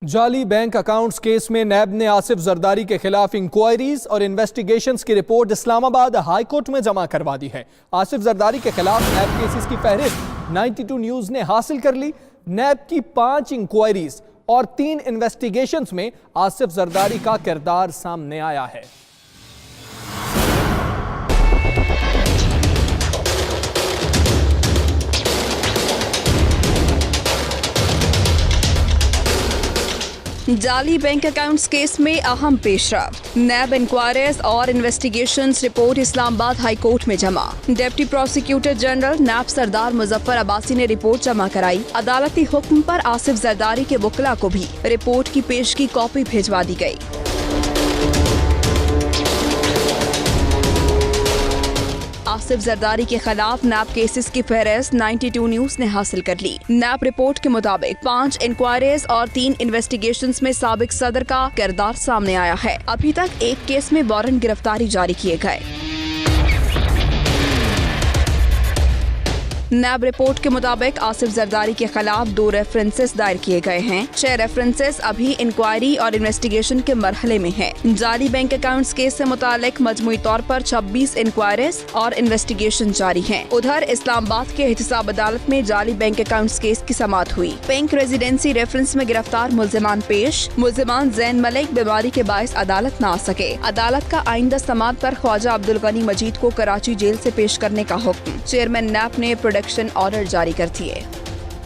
जाली bank accounts case में नैब ने आसिफ जरदारी के खिलाफ इंक्वायरीज और इन्वेस्टिगेशंस की रिपोर्ट इस्लामाबाद हाई कोर्ट में जमा करवा दी है। आसिफ जरदारी के खिलाफ नैब केसेस की फहरिस्त 92 न्यूज ने हासिल कर ली। नैब की 5 इंक्वायरीज और 3 इन्वेस्टिगेशंस में आसिफ जरदारी का किरदार सामने आया है। जाली बैंक अकाउंट्स केस में अहम पेशरफ। नैब इंक्वायरीज और investigations report Islamabad high court में जमा। डिप्टी प्रोसिक्यूटर जनरल नैब सरदार मुजफ्फर अब्बासी ने रिपोर्ट जमा कराई। अदालती हुक्म पर आसिफ जरदारी के वकला को भी रिपोर्ट की पेशगी कॉपी भिजवा दी गई। आसिफ जरदारी के खिलाफ नैब केसेस की फहरिस्त 92 न्यूज ने हासिल कर ली। नैब रिपोर्ट के मुताबिक 5 इंक्वायरीज और 3 इन्वेस्टिगेशंस में साबिक सदर का किरदार सामने आया है। अभी तक एक केस में वारंट गिरफ्तारी जारी किए गए। नैब रिपोर्ट के मुताबिक आसिफ जरदारी के खिलाफ 2 रेफरेंसेस दायर किए गए हैं। 6 रेफरेंसेस अभी इंक्वायरी और इन्वेस्टिगेशन के मरहले में हैं। जाली बैंक अकाउंट्स केस से मुतालिक मजमूई तौर पर 26 इंक्वायरीज और इन्वेस्टिगेशन जारी हैं। उधर इस्लामाबाद के एहतसाब अदालत में जाली बैंक अकाउंट्स केस की समाअत हुई। बैंक रेजिडेंसी रेफरेंस में गिरफ्तार मुल्जिमान पेश। मुल्जिमान जैन मलिक बीमारी के बायस अदालत न आ सके। अदालत का आइंदा समाअत पर ख्वाजा अब्दुल गनी मजीद को कराची जेल से पेश करने का हुक्म। चेयरमैन नैब ने प्रोडक्शन ऑर्डर जारी कर दिए।